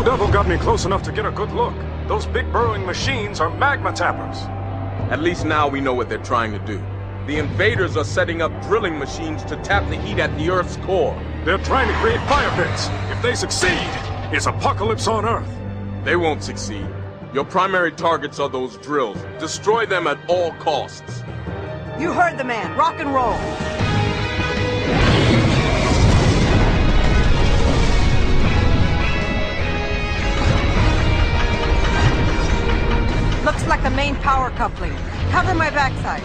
Blue Devil got me close enough to get a good look. Those big burrowing machines are magma tappers. At least now we know what they're trying to do. The invaders are setting up drilling machines to tap the heat at the Earth's core. They're trying to create fire pits. If they succeed, it's apocalypse on Earth. They won't succeed. Your primary targets are those drills. Destroy them at all costs. You heard the man. Rock and roll. Looks like the main power coupling. Cover my backside.